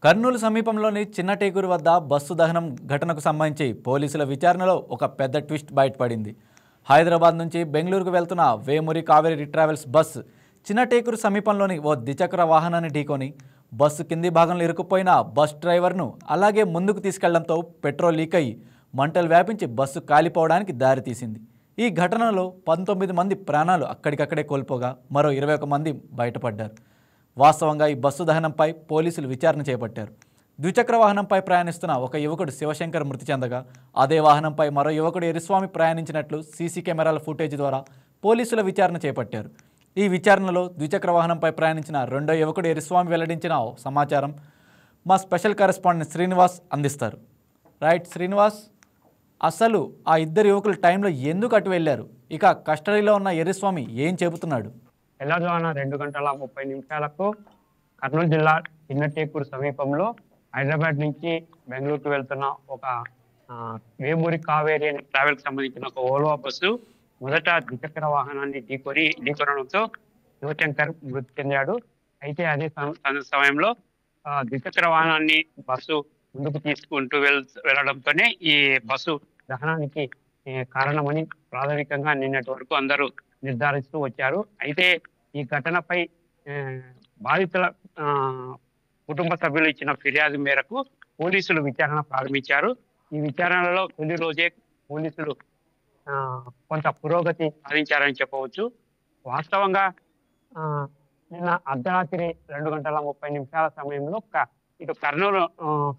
కర్నూలు సమీపంలోని చిన్నటేకూరు వద్ద బస్సు దహనం ఘటనకు సంబంధించి పోలీసుల విచారణలో ఒక పెద్ద ట్విస్ట్ బయటపడింది. హైదరాబాద్ నుంచి బెంగళూరుకు వెళ్తున్న వేమూరి కావేరీ ట్రావెల్స్ బస్సు చిన్నటేకూరు సమీపంలోని ఓ ద్విచక్ర వాహనాన్ని ఢీకొని బస్సు కింది భాగంలో ఇరుక్కుపోయిన బస్ డ్రైవర్ను అలాగే ముందుకు తీసుకెళ్లడంతో పెట్రోల్ లీక్ అయ్యి మంటలు వ్యాపించి బస్సు కాలిపోవడానికి దారితీసింది. ఈ ఘటనలో 19 మంది ప్రాణాలు అక్కడికక్కడే కోల్పోగా మరో 21 మంది బయటపడ్డారు. వాస్తవంగా ఈ బస్సు దహనంపై పోలీసులు విచారణ చేపట్టారు. ద్విచక్ర వాహనంపై ప్రయాణిస్తున్న ఒక యువకుడు శివశంకర్ మృతి చెందగా అదే వాహనంపై మరో యువకుడు ఎరిస్వామి ప్రయాణించినట్లు సీసీ కెమెరాల ఫుటేజ్ ద్వారా పోలీసుల విచారణ చేపట్టారు. ఈ విచారణలో ద్విచక్ర వాహనంపై ప్రయాణించిన రెండో యువకుడు ఎరిస్వామి వెల్లడించిన సమాచారం మా స్పెషల్ కరెస్పాండెంట్ శ్రీనివాస్ అందిస్తారు. రైట్ శ్రీనివాస్, అసలు ఆ ఇద్దరు యువకులు టైంలో ఎందుకు అటు వెళ్ళారు? ఇక కస్టడీలో ఉన్న ఎరిస్వామి ఏం చెబుతున్నాడు? తెల్లవారుజామున 2:30 కర్నూలు జిల్లా చిన్నటేకూరు సమీపంలో హైదరాబాద్ నుంచి బెంగళూరుకు వెళ్తున్న ఒక వేమూరి కావేరీ అనే ట్రావెల్కి సంబంధించిన ఒక ఓల్వో బస్సు మొదట ద్విచక్ర వాహనాన్ని ఢీకొనడంతో శివశంకర్ మృతి చెందాడు. అయితే అదే సమయంలో ద్విచక్ర వాహనాన్ని బస్సు ముందుకు తీసుకుంటూ వెళ్ళడంతోనే ఈ బస్సు దహనానికి కారణమని ప్రాథమికంగా నిన్నటి వరకు అందరూ నిర్ధారిస్తూ వచ్చారు. అయితే ఈ ఘటనపై బాధితుల కుటుంబ సభ్యులు ఇచ్చిన ఫిర్యాదు మేరకు పోలీసులు విచారణ ప్రారంభించారు. ఈ విచారణలో తొలి రోజే పోలీసులు కొంత పురోగతి సాధించారని చెప్పవచ్చు. వాస్తవంగా నిన్న అర్ధరాత్రి 2:30 సమయంలో ఇటు కర్నూలు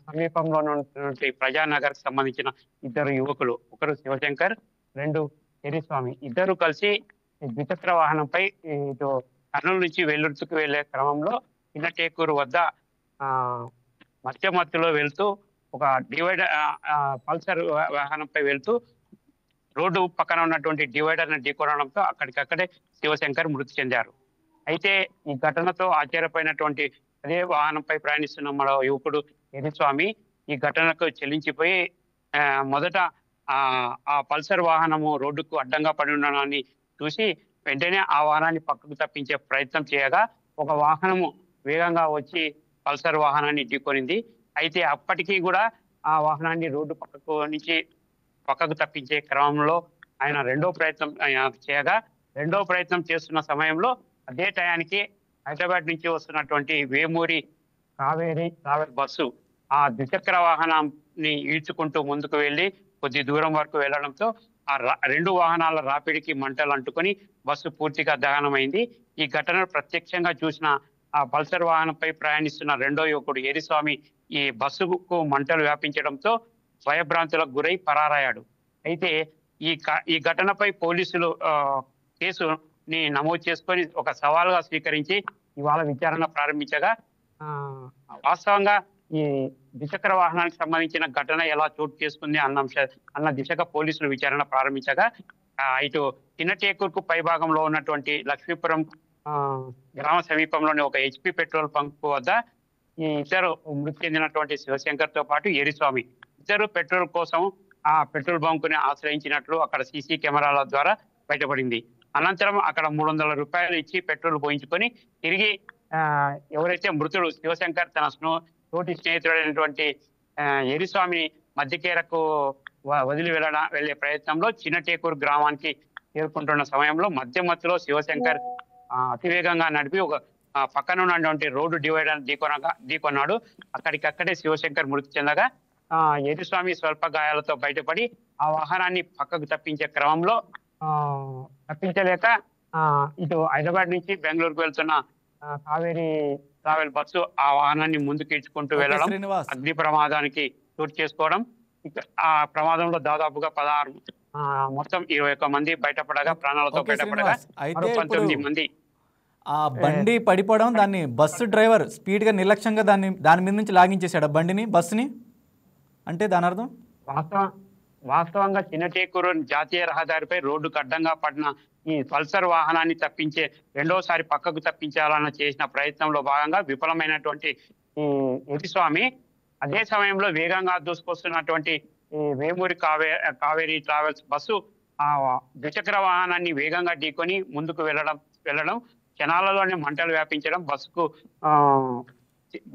సమీపంలో ఉన్నటువంటి ప్రజానగర్ సంబంధించిన ఇద్దరు యువకులు, ఒకరు శివశంకర్, రెండు ఎరిస్వామి, ఇద్దరు కలిసి ద్విచక్ర వాహనంపై ఇటు కర్నూలు నుంచి వెల్లుర్తికి వెళ్లే క్రమంలో చిన్నటేకూరు వద్ద మధ్యలో వెళ్తూ ఒక డివైడర్ పల్సర్ వాహనంపై వెళ్తూ రోడ్డు పక్కన ఉన్నటువంటి డివైడర్ను ఢీకొనడంతో అక్కడికక్కడే శివశంకర్ మృతి చెందారు. అయితే ఈ ఘటనతో ఆశ్చర్యపోయినటువంటి అదే వాహనంపై ప్రయాణిస్తున్న మరో యువకుడు ఎరిస్వామి ఈ ఘటనకు చెల్లించిపోయి మొదట ఆ పల్సర్ వాహనము రోడ్డుకు అడ్డంగా పడి ఉండడాన్ని చూసి వెంటనే ఆ వాహనాన్ని పక్కకు తప్పించే ప్రయత్నం చేయగా ఒక వాహనము వేగంగా వచ్చి పల్సర్ వాహనాన్ని ఢీకొనింది. అయితే అప్పటికీ కూడా ఆ వాహనాన్ని రోడ్డు పక్కకు తప్పించే క్రమంలో ఆయన రెండో ప్రయత్నం చేస్తున్న సమయంలో అదే టయానికి హైదరాబాద్ నుంచి వస్తున్నటువంటి వేమూరి కావేరీ ట్రావెల్ బస్సు ఆ ద్విచక్ర వాహనాన్ని ఈడ్చుకుంటూ ముందుకు వెళ్ళి కొద్ది దూరం వరకు వెళ్లడంతో ఆ రెండు వాహనాల రాపిడికి మంటలు అంటుకొని బస్సు పూర్తిగా దహనమైంది. ఈ ఘటనను ప్రత్యక్షంగా చూసిన ఆ పల్సర్ వాహనంపై ప్రయాణిస్తున్న రెండో యువకుడు ఎరిస్వామి ఈ బస్సుకు మంటలు వ్యాపించడంతో భయభ్రాంతులకు గురై పరారయ్యాడు. అయితే ఈ ఘటనపై పోలీసులు కేసుని నమోదు చేసుకొని ఒక సవాల్గా స్వీకరించి ఇవాళ విచారణ ప్రారంభించగా వాస్తవంగా ఈ ద్విచక్ర వాహనానికి సంబంధించిన ఘటన ఎలా చోటు చేసుకుంది అన్న దిశగా పోలీసులు విచారణ ప్రారంభించగా ఇటు చిన్నటేకూరుకు పైభాగంలో ఉన్నటువంటి లక్ష్మీపురం గ్రామ సమీపంలోని ఒక HP పెట్రోల్ బంక్ వద్ద ఈ ఇద్దరు మృతి చెందినటువంటి శివశంకర్ తో పాటు ఎరిస్వామి ఇద్దరు పెట్రోల్ కోసం ఆ పెట్రోల్ బంక్ ని ఆశ్రయించినట్లు అక్కడ సీసీ కెమెరాల ద్వారా బయటపడింది. అనంతరం అక్కడ 300 రూపాయలు ఇచ్చి పెట్రోల్ పోయించుకొని తిరిగి ఎవరైతే మృతుడు శివశంకర్ తన తోటి స్నేహితుడైనటువంటి ఎరిస్వామిని మధ్యకేరకు వదిలి వెళ్లే ప్రయత్నంలో చిన్నటేకూరు గ్రామానికి చేరుకుంటున్న సమయంలో మధ్యలో శివశంకర్ అతివేగంగా నడిపి ఒక పక్కన ఉన్నటువంటి రోడ్డు డివైడర్ ఢీకొన్నాడు. అక్కడికక్కడే శివశంకర్ మృతి చెందగా ఎరిస్వామి స్వల్ప గాయాలతో బయటపడి ఆ వాహనాన్ని పక్కకు తప్పించే క్రమంలో తప్పించలేక ఇటు హైదరాబాద్ నుంచి బెంగళూరుకు వెళ్తున్న కావేరీ ట్రావెల్ బస్సు ఆ వాహనాన్ని ముందుకు ఈడ్చుకుంటూ వెళ్ళడం, అగ్ని ప్రమాదానికి చోటు చేసుకోవడం. ఆ ప్రమాదంలో దాదాపుగా 16 మొత్తం 21 మంది బయటపడగా ప్రాణాలతో బయటపడగా 19 మంది ఆ బండి పడిపోవడం, దాన్ని బస్సు డ్రైవర్ స్పీడ్గా నిర్లక్ష్యంగా దాని మీద నుంచి లాగించేశాడు బస్సుని. అంటే దాని అర్థం వాస్తవంగా చిన్నటేకూరు జాతీయ రహదారిపై రోడ్డుకు అడ్డంగా పడిన ఈ పల్సర్ వాహనాన్ని రెండోసారి పక్కకు తప్పించాలని చేసిన ప్రయత్నంలో భాగంగా విఫలమైనటువంటి ఈ ఎరిస్వామి అదే సమయంలో వేగంగా దూసుకొస్తున్నటువంటి ఈ వేమూరి కావేరీ ట్రావెల్స్ బస్సు ఆ ద్విచక్ర వాహనాన్ని వేగంగా ఢీకొని ముందుకు వెళ్ళడం క్షణాలలోనే మంటలు వ్యాపించడం బస్సుకు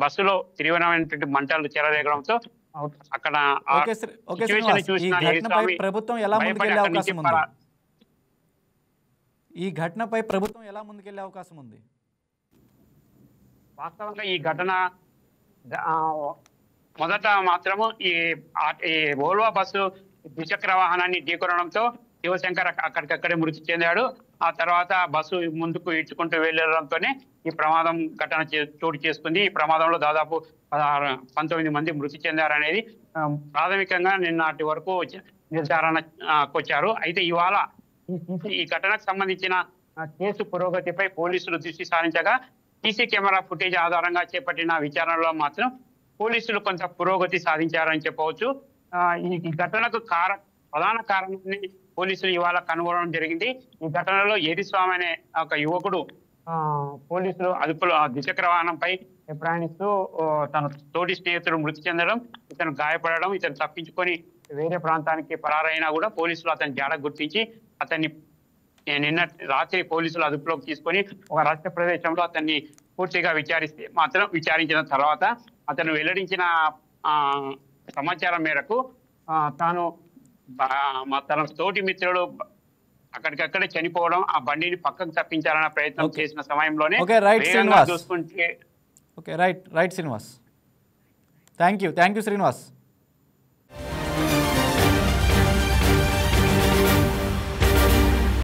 బస్సులో తీవ్రమైనటువంటి మంటలు చెలరేగడంతో అక్కడ ఆ ఓకే ఓకే సిచ్యువేషన్ శ్రీనివాస్, ఈ చూసిన ఘటనపై ఏడుస్వామి ప్రభుత్వం ఎలా భయపడి ముందుకెళ్లే అక్కడి నుంచి అవకాశం ఉంది? ఈ ఘటనపై ప్రభుత్వం ఎలా ముందుకెళ్లే అవకాశం ఉంది? వాస్తవంగా ఈ ఘటన ఆ, మొదట మాత్రము ఈ ఓల్వా బస్సు ద్విచక్ర వాహనాన్ని ఢీకొనడంతో శివశంకర్ అక్కడికక్కడే మృతి చెందాడు. ఆ తర్వాత బస్సు ముందుకు ఈడ్చుకుంటూ వెళ్లడంతోనే ఈ ప్రమాదం ఘటన చోటు చేసుకుంది. ఈ ప్రమాదంలో దాదాపు 19 మంది మృతి చెందారనేది ప్రాథమికంగా నిన్నటి వరకు నిర్ధారణకు వచ్చారు. అయితే ఇవాళ ఈ ఘటనకు సంబంధించిన కేసు పురోగతిపై పోలీసులు దృష్టి సారించగా సీసీ కెమెరా ఫుటేజ్ ఆధారంగా చేపట్టిన విచారణలో మాత్రం పోలీసులు కొంత పురోగతి సాధించారని చెప్పవచ్చు. ఈ ఘటనకు ప్రధాన కారణాన్ని పోలీసులు ఇవాళ కనుగొనడం జరిగింది. ఈ ఘటనలో ఏరిస్వామి అనే ఒక యువకుడు పోలీసులు అదుపులో ద్విచక్ర వాహనంపై ప్రయాణిస్తూ తన తోటి స్నేహితుడు మృతి చెందడం, ఇతను గాయపడడం, ఇతను తప్పించుకొని వేరే ప్రాంతానికి పరారైనా కూడా పోలీసులు అతని జాడ గుర్తించి అతన్ని నిన్న రాత్రి పోలీసులు అదుపులోకి తీసుకొని ఒక రహస్య ప్రదేశంలో అతన్ని పూర్తిగా విచారించిన తర్వాత అతను వెల్లడించిన సమాచారం మేరకు తాను తన తోటి మిత్రుడు అక్కడికక్కడే చనిపోవడం, ఆ బండిని పక్కకు తప్పించాలన్న ప్రయత్నం చేసిన సమయంలోనే చూసుకుంటే right Srinivas, thank you Srinivas.